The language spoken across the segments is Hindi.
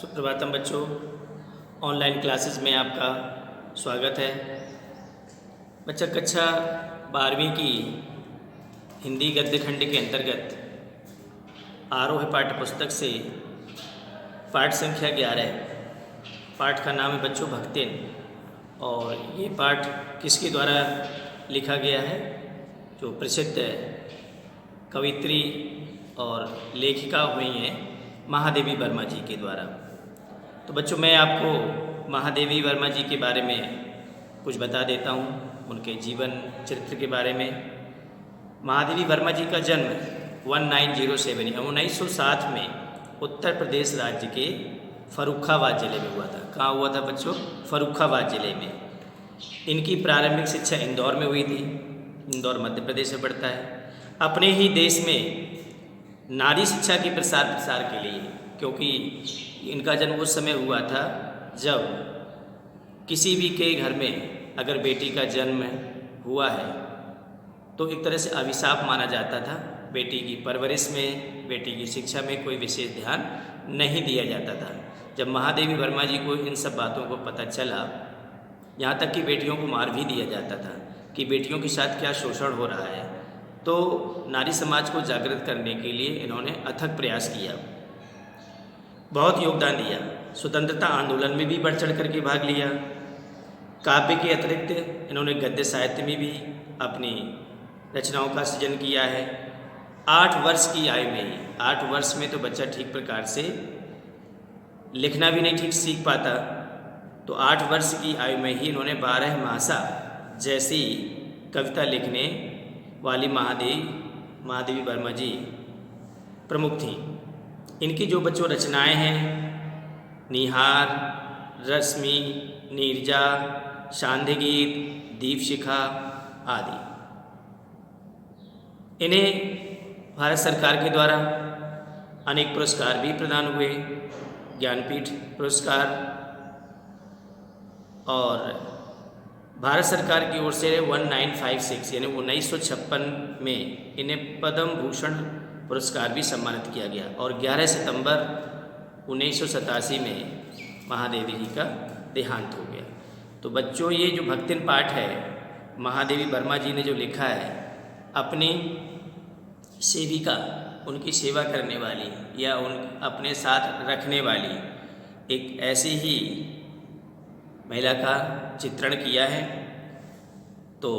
सुप्रभातम बच्चों, ऑनलाइन क्लासेस में आपका स्वागत है। बच्चा कक्षा 12वीं की हिंदी गद्य खंड के अंतर्गत आरोह पाठ्य पुस्तक से पाठ संख्या 11, पाठ का नाम है बच्चों भक्तिन। और ये पाठ किसके द्वारा लिखा गया है? जो प्रसिद्ध कवित्री और लेखिका हुई हैं महादेवी वर्मा जी के द्वारा। तो बच्चों, मैं आपको महादेवी वर्मा जी के बारे में कुछ बता देता हूँ, उनके जीवन चरित्र के बारे में। महादेवी वर्मा जी का जन्म 1907 में उत्तर प्रदेश राज्य के फर्रुखाबाद ज़िले में हुआ था। कहाँ हुआ था बच्चों? फर्रुखाबाद ज़िले में। इनकी प्रारंभिक शिक्षा इंदौर में हुई थी। इंदौर मध्य प्रदेश में पड़ता है। अपने ही देश में नारी शिक्षा के प्रसार के लिए, क्योंकि इनका जन्म उस समय हुआ था जब किसी भी के घर में अगर बेटी का जन्म हुआ है तो एक तरह से अभिशाप माना जाता था। बेटी की परवरिश में, बेटी की शिक्षा में कोई विशेष ध्यान नहीं दिया जाता था। जब महादेवी वर्मा जी को इन सब बातों को पता चला, यहाँ तक कि बेटियों को मार भी दिया जाता था कि बेटियों के साथ क्या शोषण हो रहा है, तो नारी समाज को जागृत करने के लिए इन्होंने अथक प्रयास किया, बहुत योगदान दिया। स्वतंत्रता आंदोलन में भी बढ़ चढ़ करके भाग लिया। काव्य के अतिरिक्त इन्होंने गद्य साहित्य में भी अपनी रचनाओं का सृजन किया है। 8 वर्ष की आयु में ही, 8 वर्ष में तो बच्चा ठीक प्रकार से लिखना भी नहीं ठीक सीख पाता, तो 8 वर्ष की आयु में ही इन्होंने 12 मासा जैसी कविता लिखने वाली महादेवी वर्मा जी प्रमुख थी। इनकी जो बच्चों रचनाएं हैं, निहार, रश्मि, नीरजा, शांति गीत, दीपशिखा आदि, इन्हें भारत सरकार के द्वारा अनेक पुरस्कार भी प्रदान हुए। ज्ञानपीठ पुरस्कार और भारत सरकार की ओर से 1956 यानी 1956 में इन्हें पद्म भूषण पुरस्कार भी सम्मानित किया गया। और 11 सितंबर 1987 में महादेवी जी का देहांत हो गया। तो बच्चों, ये जो भक्तिन पाठ है महादेवी वर्मा जी ने जो लिखा है, अपनी सेविका, उनकी सेवा करने वाली या उन अपने साथ रखने वाली एक ऐसी ही महिला का चित्रण किया है। तो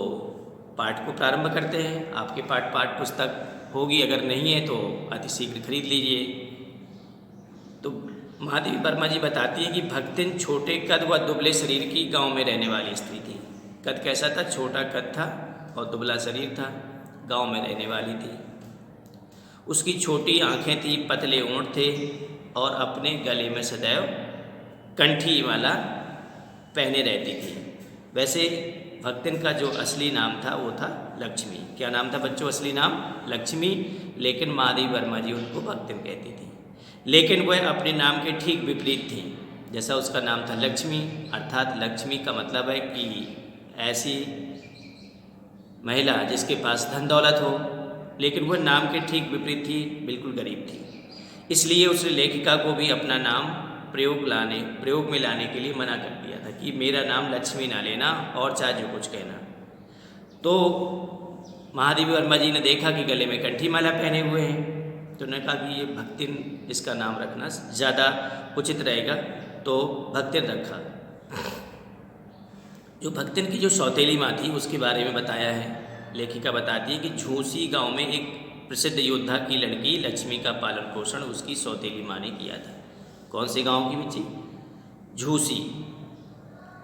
पाठ को प्रारंभ करते हैं। आपके पाठ पुस्तक होगी, अगर नहीं है तो अति शीघ्र खरीद लीजिए। तो महादेवी वर्मा जी बताती हैं कि भक्तिन छोटे कद व दुबले शरीर की गांव में रहने वाली स्त्री थी। कद कैसा था? छोटा कद था और दुबला शरीर था। गांव में रहने वाली थी। उसकी छोटी आंखें थी, पतले ओंठ थे और अपने गले में सदैव कंठी माला पहने रहती थी। वैसे भक्तिन का जो असली नाम था वो था लक्ष्मी। क्या नाम था बच्चों? असली नाम लक्ष्मी, लेकिन महादेवी वर्मा जी उनको भक्तिन कहती थी। लेकिन वह अपने नाम के ठीक विपरीत थी। जैसा उसका नाम था लक्ष्मी, अर्थात लक्ष्मी का मतलब है कि ऐसी महिला जिसके पास धन दौलत हो, लेकिन वह नाम के ठीक विपरीत थी, बिल्कुल गरीब थी। इसलिए उसने लेखिका को भी अपना नाम प्रयोग में लाने के लिए मना कर दिया था कि मेरा नाम लक्ष्मी ना लेना और चाहे जो कुछ कहना। तो महादेवी वर्मा जी ने देखा कि गले में कंठी माला पहने हुए हैं, तो उन्होंने कहा कि ये भक्तिन इसका नाम रखना ज़्यादा उचित रहेगा, तो भक्तिन रखा। जो भक्तिन की जो सौतेली माँ थी उसके बारे में बताया है। लेखिका बताती है कि झूसी गांव में एक प्रसिद्ध योद्धा की लड़की लक्ष्मी का पालन पोषण उसकी सौतेली माँ ने किया था। कौन से गांव की बच्ची? झूसी।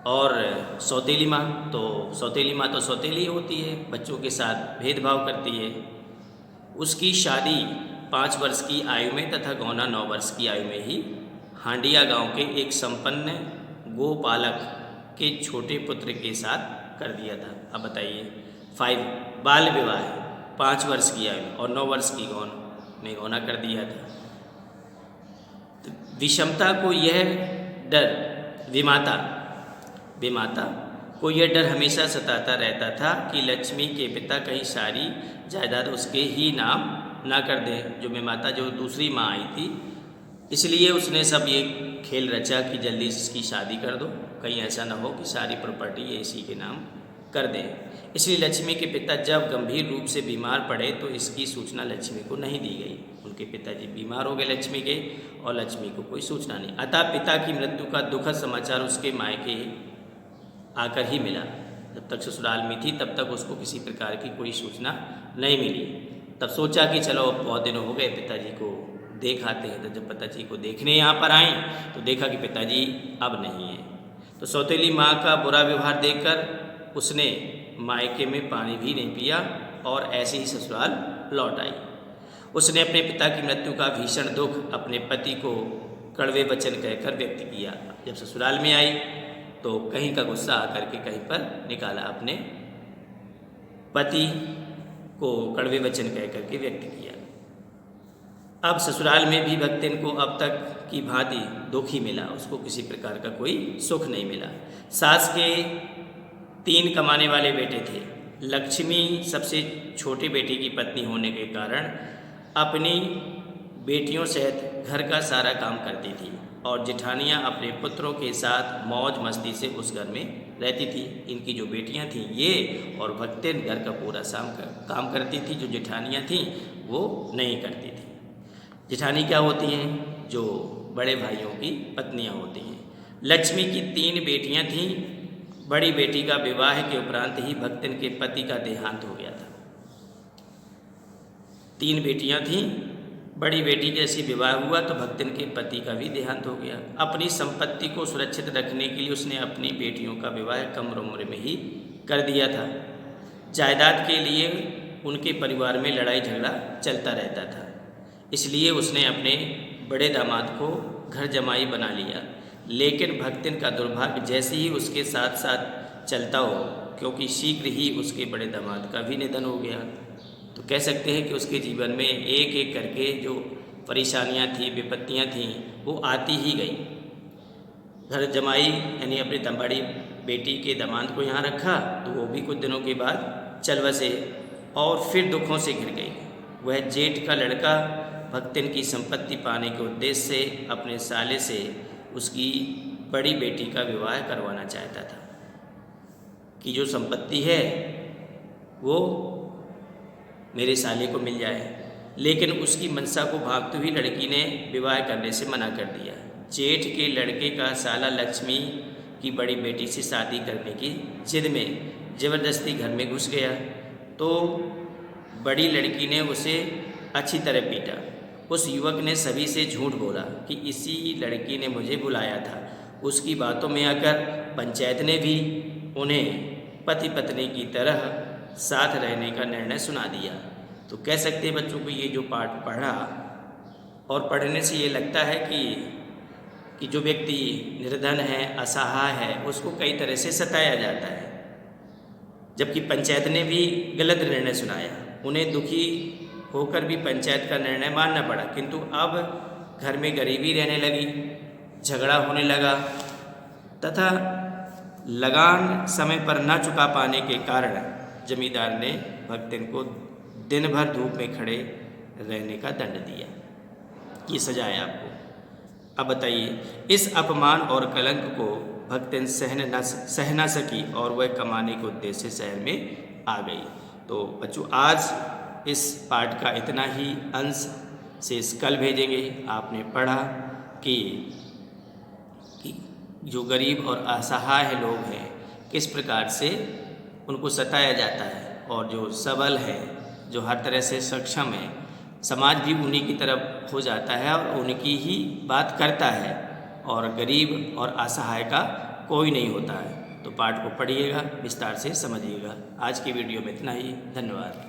और सौतेली माँ तो सौतेली होती है, बच्चों के साथ भेदभाव करती है। उसकी शादी 5 वर्ष की आयु में तथा गौना 9 वर्ष की आयु में ही हांडिया गांव के एक संपन्न गोपालक के छोटे पुत्र के साथ कर दिया था। अब बताइए, 5 बाल विवाह, 5 वर्ष की आयु और 9 वर्ष की में गौना कर दिया था। तो विषमता को यह डर, विमाता को यह डर हमेशा सताता रहता था कि लक्ष्मी के पिता कहीं सारी जायदाद उसके ही नाम ना कर दें। जो विमाता, जो दूसरी माँ आई थी, इसलिए उसने सब ये खेल रचा कि जल्दी इसकी शादी कर दो, कहीं ऐसा ना हो कि सारी प्रॉपर्टी ये इसी के नाम कर दें। इसलिए लक्ष्मी के पिता जब गंभीर रूप से बीमार पड़े तो इसकी सूचना लक्ष्मी को नहीं दी गई। उनके पिताजी बीमार हो गए लक्ष्मी के, और लक्ष्मी को कोई सूचना नहीं। अतः पिता की मृत्यु का दुखद समाचार उसके मायके आकर ही मिला। जब तक ससुराल में थी तब तक उसको किसी प्रकार की कोई सूचना नहीं मिली। तब सोचा कि चलो अब बहुत दिन हो गए, पिताजी को देख आते हैं। तो जब पिताजी को देखने यहाँ पर आए तो देखा कि पिताजी अब नहीं है। तो सौतेली माँ का बुरा व्यवहार देखकर उसने मायके में पानी भी नहीं पिया और ऐसे ही ससुराल लौट आई। उसने अपने पिता की मृत्यु का भीषण दुख अपने पति को कड़वे वचन कहकर व्यक्त किया। जब ससुराल में आई तो कहीं का गुस्सा आकर के कहीं पर निकाला, अपने पति को कड़वे वचन कह करके व्यक्त किया। अब ससुराल में भी भक्तिन को अब तक की भांति दुख ही मिला, उसको किसी प्रकार का कोई सुख नहीं मिला। सास के 3 कमाने वाले बेटे थे। लक्ष्मी सबसे छोटी बेटी की पत्नी होने के कारण अपनी बेटियों सहित घर का सारा काम करती थी और जेठानियाँ अपने पुत्रों के साथ मौज मस्ती से उस घर में रहती थी। इनकी जो बेटियां थीं ये और भक्तिन घर का पूरा काम करती थी, जो जेठानियाँ थीं वो नहीं करती थी। जेठानी क्या होती हैं? जो बड़े भाइयों की पत्नियां होती हैं। लक्ष्मी की 3 बेटियां थीं। बड़ी बेटी का विवाह के उपरांत ही भक्तिन के पति का देहांत हो गया था। 3 बेटियां थीं। बड़ी बेटी जैसी विवाह हुआ तो भक्तिन के पति का भी देहांत हो गया। अपनी संपत्ति को सुरक्षित रखने के लिए उसने अपनी बेटियों का विवाह कम उम्र में ही कर दिया था। जायदाद के लिए उनके परिवार में लड़ाई झगड़ा चलता रहता था, इसलिए उसने अपने बड़े दामाद को घर जमाई बना लिया। लेकिन भक्तिन का दुर्भाग्य जैसे ही उसके साथ साथ चलता हो, क्योंकि शीघ्र ही उसके बड़े दामाद का भी निधन हो गया। तो कह सकते हैं कि उसके जीवन में एक एक करके जो परेशानियां थी, विपत्तियां थीं, वो आती ही गई। घर जमाई यानी अपनी बड़ी बेटी के दामाद को यहाँ रखा तो वो भी कुछ दिनों के बाद चल बसे और फिर दुखों से घिर गई। वह जेठ का लड़का भक्तिन की संपत्ति पाने के उद्देश्य से अपने साले से उसकी बड़ी बेटी का विवाह करवाना चाहता था कि जो संपत्ति है वो मेरे साले को मिल जाए। लेकिन उसकी मनसा को भागती हुई लड़की ने विवाह करने से मना कर दिया। जेठ के लड़के का साला लक्ष्मी की बड़ी बेटी से शादी करने की जिद में ज़बरदस्ती घर में घुस गया तो बड़ी लड़की ने उसे अच्छी तरह पीटा। उस युवक ने सभी से झूठ बोला कि इसी लड़की ने मुझे बुलाया था। उसकी बातों में आकर पंचायत ने भी उन्हें पति पत्नी की तरह साथ रहने का निर्णय सुना दिया। तो कह सकते हैं बच्चों को ये जो पाठ पढ़ा और पढ़ने से ये लगता है कि जो व्यक्ति निर्धन है, असहाय है, उसको कई तरह से सताया जाता है, जबकि पंचायत ने भी गलत निर्णय सुनाया। उन्हें दुखी होकर भी पंचायत का निर्णय मानना पड़ा, किंतु अब घर में गरीबी रहने लगी, झगड़ा होने लगा तथा लगान समय पर न चुका पाने के कारण जमींदार ने भक्तिन को दिन भर धूप में खड़े रहने का दंड दिया। ये सजा है आपको। अब बताइए, इस अपमान और कलंक को भक्तिन सह न सकी और वह कमाने के उद्देश्य से शहर में आ गई। तो बच्चों आज इस पाठ का इतना ही अंश शेष कल भेजेंगे। आपने पढ़ा कि जो गरीब और असहाय लोग हैं किस प्रकार से उनको सताया जाता है, और जो सबल है, जो हर तरह से सक्षम है, समाज भी उन्हीं की तरफ हो जाता है और उनकी ही बात करता है, और गरीब और असहाय का कोई नहीं होता है। तो पाठ को पढ़िएगा, विस्तार से समझिएगा। आज की वीडियो में इतना ही। धन्यवाद।